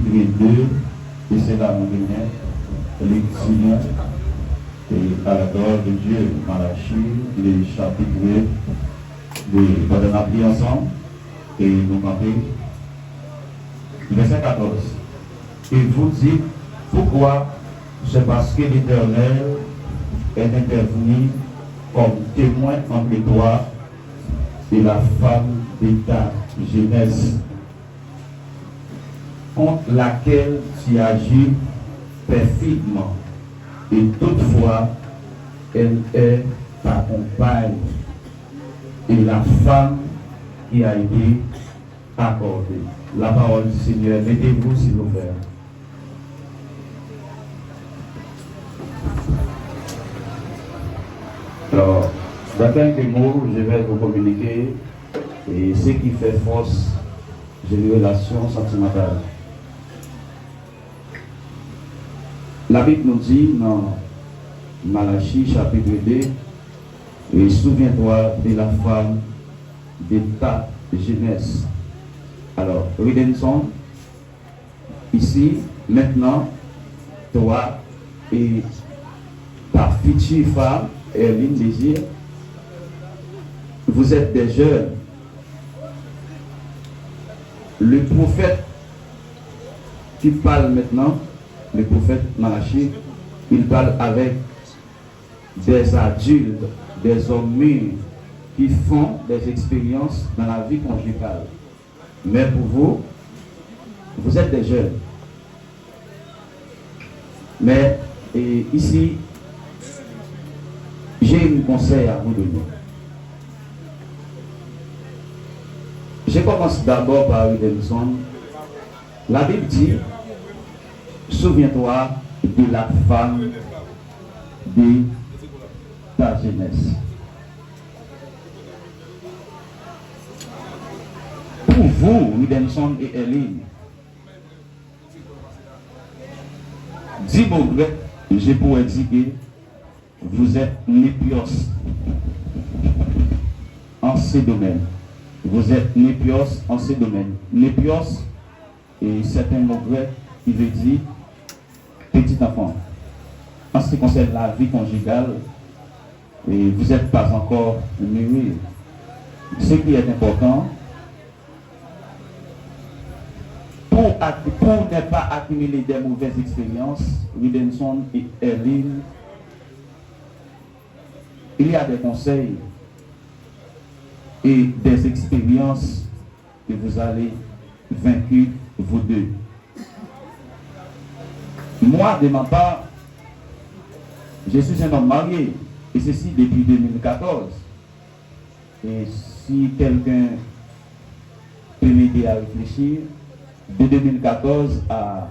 chapitre 2, et c'est là où on vient, lecture et à la gloire de Dieu, Malachie, le chapitre 2, on va prier ensemble, et nous camper. Verset 14. Et vous dites, pourquoi? C'est parce que l'Éternel est intervenu comme témoin entre toi et la femme de ta jeunesse, contre laquelle tu agis perfidement, et toutefois elle est ta compagne et la femme qui a été accordée. La parole du Seigneur, mettez-vous s'il vous plaît. Alors, dans quelques mots, je vais vous communiquer et ce qui fait force des relations sentimentales. La Bible nous dit dans Malachie chapitre 2, et souviens-toi de la femme de ta jeunesse. Alors, Redemption, ici, maintenant, toi et ta future femme, Erline Désir, vous êtes des jeunes. Le prophète qui parle maintenant, le prophète Malachie, il parle avec des adultes, des hommes mûrs qui font des expériences dans la vie conjugale. Mais pour vous, vous êtes des jeunes. Mais ici, j'ai un conseil à vous donner. Je commence d'abord par Redemption. La Bible dit, souviens-toi de la femme de ta jeunesse. Pour vous, Redemption et Erline, dis mon grec, je pourrais dire que vous êtes népios en ces domaines. Vous êtes népios en ces domaines. Népios, et c'est un mot grec qui veut dire petit enfant. En ce qui concerne la vie conjugale, et vous n'êtes pas encore mûri. Ce qui est important, pour ne pas accumuler des mauvaises expériences, Redemption et Erline, il y a des conseils et des expériences que vous allez vaincre vous deux. Moi, de ma part, je suis un homme marié, et ceci depuis 2014. Et si quelqu'un peut m'aider à réfléchir, de 2014 à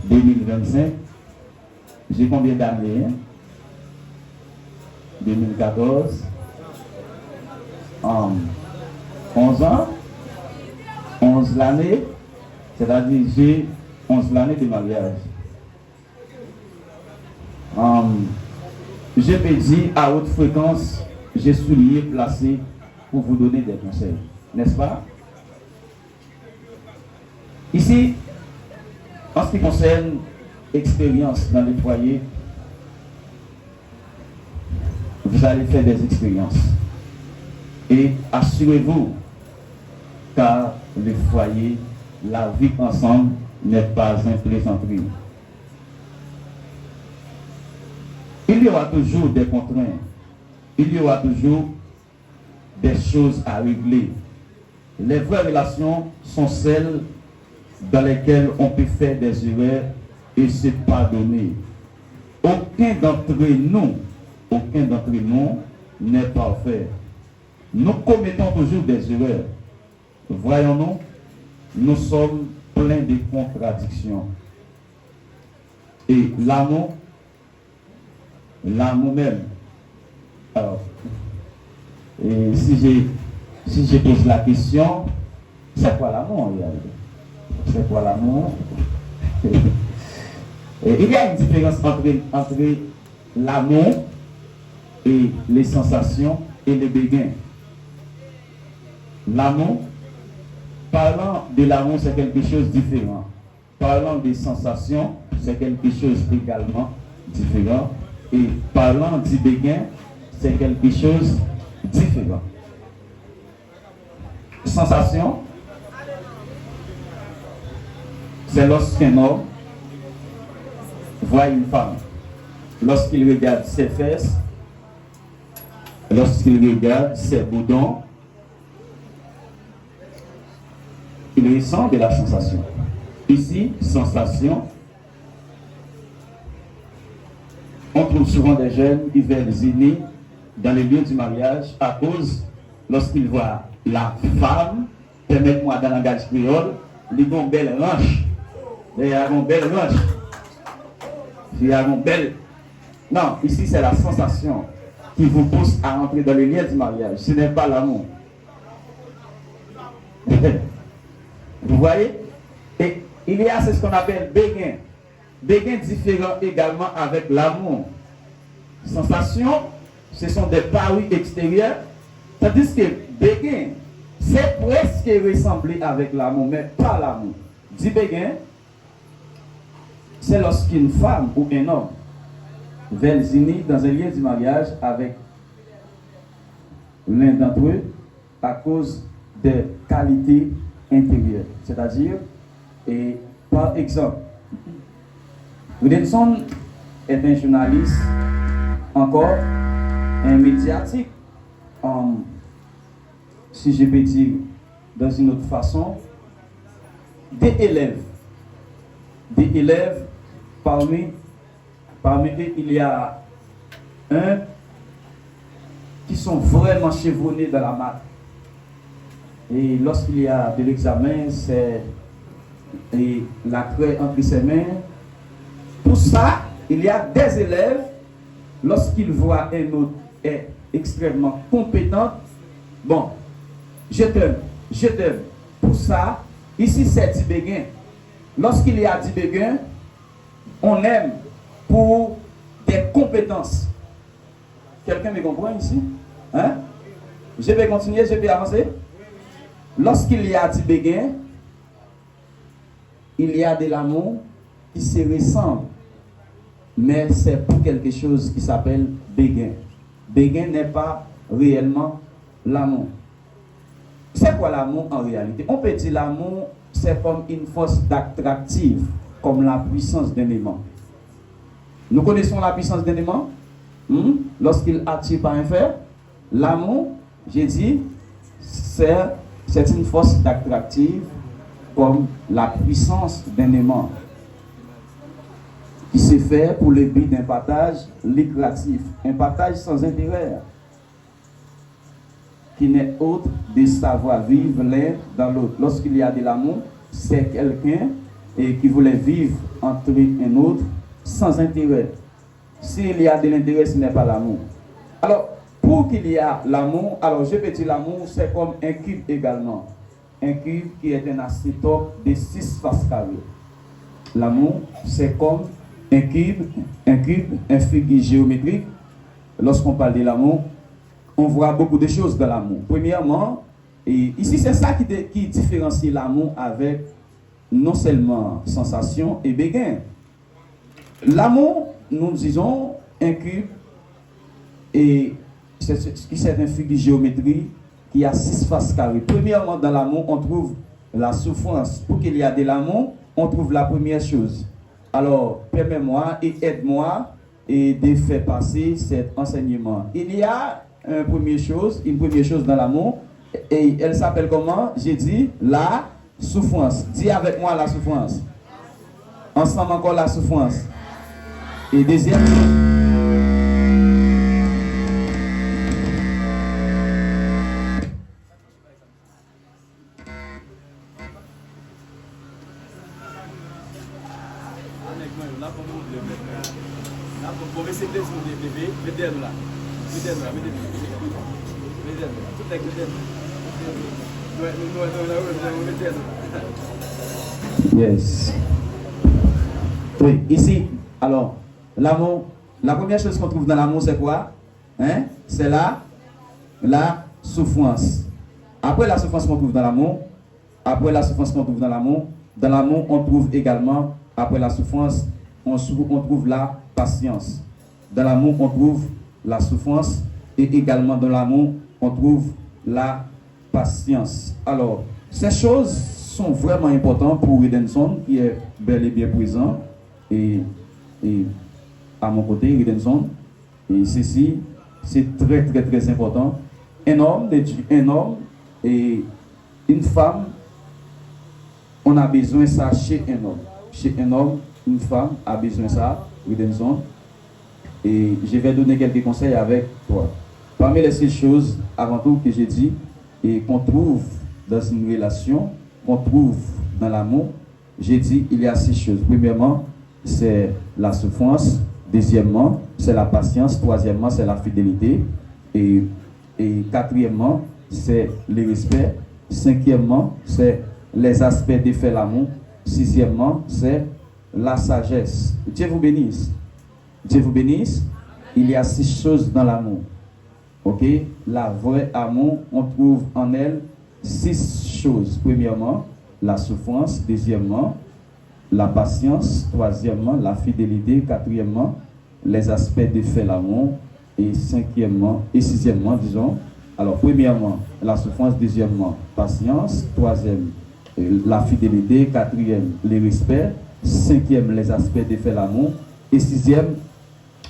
2025, j'ai combien d'années? 2014, 11 ans, 11 l'année, c'est-à-dire j'ai 11 l'année de mariage. Je peux dire à haute fréquence, je suis placé pour vous donner des conseils, n'est-ce pas? Ici, en ce qui concerne expérience dans le foyer, vous allez faire des expériences. Et assurez-vous, car le foyer, la vie ensemble n'est pas un plaisanterie. Il y aura toujours des contraintes. Il y aura toujours des choses à régler. Les vraies relations sont celles dans lesquelles on peut faire des erreurs et se pardonner. Aucun d'entre nous n'est parfait. Nous commettons toujours des erreurs. Voyons-nous, nous sommes pleins de contradictions. Et l'amour même. Alors, et si je pose la question, c'est quoi l'amour en réalité? C'est quoi l'amour? Il y a une différence entre l'amour et les sensations et les béguins. L'amour, Parlant de l'amour, c'est quelque chose de différent. Parlant des sensations, c'est quelque chose également différent. Et parlant du béguin, c'est quelque chose de différent. Sensation, c'est lorsqu'un homme voit une femme. Lorsqu'il regarde ses fesses, lorsqu'il regarde ses boudons, il ressent de la sensation. Ici, sensation, on trouve souvent des jeunes qui veulent zénir dans les lieux du mariage à cause, lorsqu'ils voient la femme, permettez-moi dans le langage créole, ils ont une belle hanche. Il y a une belle hanche. Il y a une belle. Non, ici c'est la sensation qui vous pousse à entrer dans les liens du mariage. Ce n'est pas l'amour. Vous voyez? Et il y a ce qu'on appelle béguin. Béguin différent également avec l'amour. Sensation, ce sont des parois extérieures. Tandis que béguin, c'est presque ressemblé avec l'amour, mais pas l'amour. Dit béguin, c'est lorsqu'une femme ou un homme veulent s'unir dans un lien du mariage avec l'un d'entre eux à cause de qualités intérieures. C'est-à-dire, et par exemple, Williamson est un journaliste, encore un médiatique, si je peux dire dans une autre façon, des élèves, parmi eux, il y a un qui sont vraiment chevronnés dans la maths. Et lorsqu'il y a de l'examen, c'est la craie entre ses mains. Pour ça, il y a des élèves, lorsqu'ils voient un autre est extrêmement compétent, bon, je t'aime. Pour ça, ici c'est du béguin. Lorsqu'il y a du béguin, on aime pour des compétences. Quelqu'un me comprend ici? Hein? Je vais continuer, je vais avancer. Lorsqu'il y a du béguin, il y a de l'amour qui se ressemble. Mais c'est pour quelque chose qui s'appelle béguin. Béguin n'est pas réellement l'amour. C'est quoi l'amour en réalité? On peut dire l'amour, c'est comme une force attractive, comme la puissance d'un aimant. Nous connaissons la puissance d'un aimant? Lorsqu'il attire par un fer, l'amour, j'ai dit, c'est une force attractive comme la puissance d'un aimant qui se fait pour le but d'un partage lucratif, un partage sans intérêt, qui n'est autre de savoir vivre l'un dans l'autre. Lorsqu'il y a de l'amour, c'est quelqu'un qui voulait vivre entre un autre sans intérêt. S'il y a de l'intérêt, ce n'est pas l'amour. Alors, pour qu'il y ait l'amour, alors je peux dire l'amour, c'est comme un cube également. Un cube qui est un asymptote de 6 faces carrées. L'amour, c'est comme un cube, un figure géométrique. Lorsqu'on parle de l'amour, on voit beaucoup de choses dans l'amour. Premièrement, et ici c'est ça qui différencie l'amour avec non seulement sensation et béguin. L'amour, nous disons, un cube, et c'est un figure géométrique qui a 6 faces carrées. Premièrement, dans l'amour, on trouve la souffrance. Pour qu'il y ait de l'amour, on trouve la première chose. Alors, permets-moi et aide-moi et de faire passer cet enseignement. Il y a une première chose dans l'amour, et elle s'appelle comment? J'ai dit la souffrance. Dis avec moi la souffrance. Ensemble encore la souffrance. Et deuxième chose. Yes. Oui, ici, alors, l'amour, la première chose qu'on trouve dans l'amour, c'est quoi? Hein? C'est la souffrance. Après la souffrance qu'on trouve dans l'amour, après la souffrance qu'on trouve dans l'amour, on trouve également, après la souffrance, on trouve la patience. Dans l'amour, on trouve la souffrance et également dans l'amour, on trouve la patience. Alors, ces choses sont vraiment importantes pour Redenson, qui est bel et bien présent, et à mon côté, Redenson. Et ceci, c'est très, très, très important. Un homme et une femme, on a besoin de ça chez un homme. Chez un homme, une femme a besoin de ça, Redenson. Et je vais donner quelques conseils avec toi. Parmi les 6 choses, avant tout, que j'ai dit, et qu'on trouve dans une relation, qu'on trouve dans l'amour, j'ai dit, il y a 6 choses. Premièrement, c'est la souffrance. Deuxièmement, c'est la patience. Troisièmement, c'est la fidélité. Et quatrièmement, c'est le respect. Cinquièmement, c'est les aspects de faire l'amour. Sixièmement, c'est la sagesse. Dieu vous bénisse. Dieu vous bénisse. Il y a 6 choses dans l'amour. Ok? La vraie amour, on trouve en elle 6 choses. Premièrement, la souffrance. Deuxièmement, la patience. Troisièmement, la fidélité. Quatrièmement, les aspects de faire l'amour. Et cinquièmement, et sixièmement, disons. Alors, premièrement, la souffrance. Deuxièmement, patience. Troisième, la fidélité. Quatrième, le respect. Cinquième, les aspects de faire l'amour. Et sixième,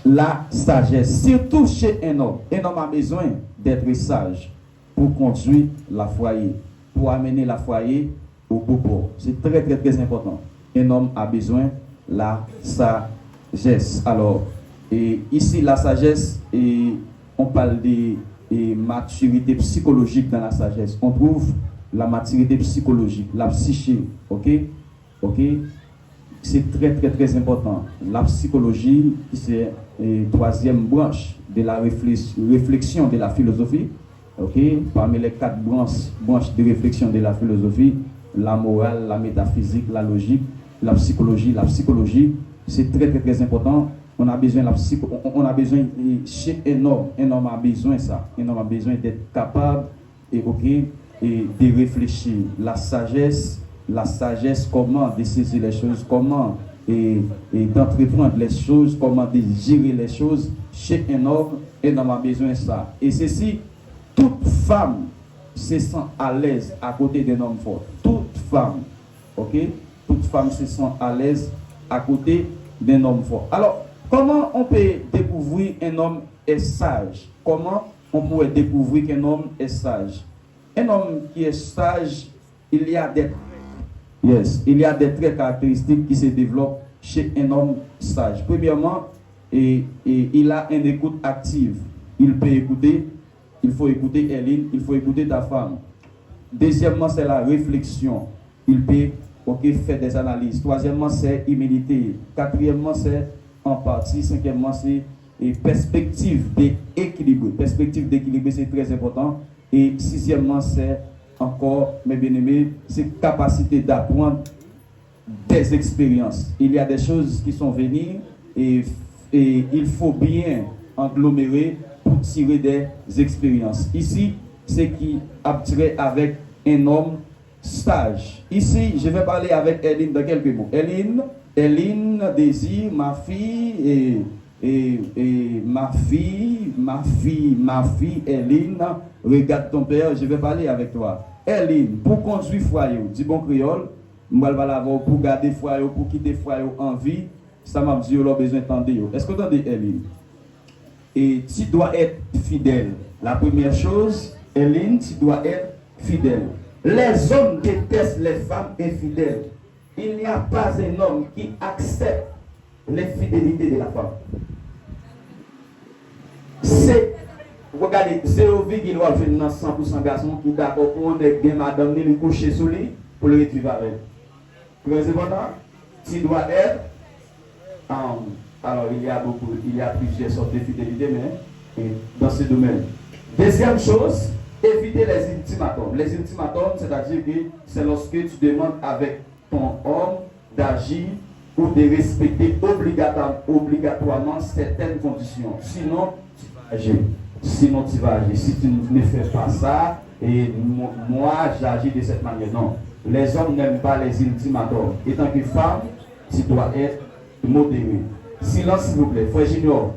la sagesse. Surtout chez un homme. Un homme a besoin d'être sage pour conduire la foyer, pour amener la foyer au beau port. C'est très, très, très important. Un homme a besoin de la sagesse. Alors, et ici, la sagesse, et on parle de maturité psychologique dans la sagesse. On trouve la maturité psychologique, la psyché. Ok? Ok? C'est très, très, très important. La psychologie, c'est la troisième branche de la réflexion de la philosophie. Ok? Parmi les 4 branches de réflexion de la philosophie, la morale, la métaphysique, la logique, la psychologie. La psychologie, c'est très, très, très important. On a besoin chez un homme a besoin de ça. Un homme a besoin d'être capable et de réfléchir. La sagesse, comment de saisir les choses, comment et d'entreprendre les choses, comment de gérer les choses. Chez un homme a besoin de ça. Et ceci, toute femme se sent à l'aise à côté d'un homme fort. Toute femme, ok? Toute femme se sent à l'aise à côté d'un homme fort. Alors, comment on peut découvrir un homme est sage? Comment on pourrait découvrir qu'un homme est sage? Un homme qui est sage, il y a des traits caractéristiques qui se développent chez un homme sage. Premièrement, il a une écoute active. Il peut écouter, il faut écouter Eline, il faut écouter ta femme. Deuxièmement, c'est la réflexion. Il peut faire des analyses. Troisièmement, c'est humilité. Quatrièmement, c'est empathie. Cinquièmement, c'est perspective d'équilibre. Perspective d'équilibre, c'est très important. Et sixièmement, c'est encore, mes bien-aimés, c'est capacité d'apprendre des expériences. Il y a des choses qui sont venues et il faut bien agglomérer pour tirer des expériences. Ici, c'est qui a tiré avec un homme sage. Ici, je vais parler avec Eline dans quelques mots. Eline désire ma fille ma fille, Eline, regarde ton père, je vais parler avec toi. Eline, pour conduire foyer, dis bon créole, moi je vais l'avoir pour garder foyer, pour quitter foyer en vie, ça m'a dit, on a besoin d'entendre. Est-ce que tu entends, Eline? Et tu dois être fidèle. La première chose, Eline, tu dois être fidèle. Les hommes détestent les femmes infidèles. Il n'y a pas un homme qui accepte l'infidélité de la femme. C'est, regardez, 0,1% garçon qui est d'accord pour bien madame de lui coucher sous lui pour le retriver avec. Très important, tu dois être. Alors, il y a plusieurs sortes de fidélité, mais dans ce domaine. Deuxième chose, éviter les ultimatums. Les ultimatums, c'est-à-dire que c'est lorsque tu demandes avec ton homme d'agir ou de respecter obligatoirement certaines conditions. Sinon, tu vas agir. Si tu ne fais pas ça, et moi, j'agis de cette manière. Non. Les hommes n'aiment pas les ultimatums. Et tant que femme, tu dois être modéré. Silence, s'il vous plaît. Frère Junior,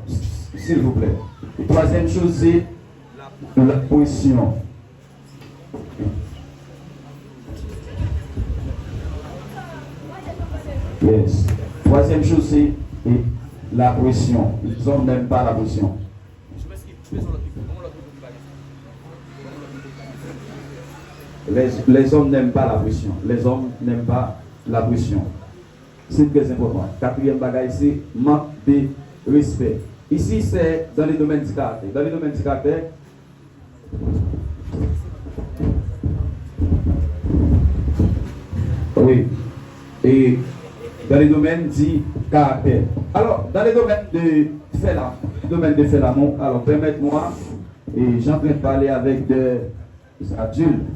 s'il vous plaît. Et troisième chose, c'est la pression. Yes. Troisième chose, c'est la pression. Les hommes n'aiment pas la pression. Les hommes n'aiment pas la pression. Les hommes n'aiment pas la pression. C'est très important. Quatrième bagage, c'est manque de respect. Ici, c'est dans les domaines du caractère. Dans les domaines du caractère, oui. Et dans les domaines du caractère. Alors, dans les domaines de fait l'amour, alors permettez-moi, et j'en train de parler avec des adultes.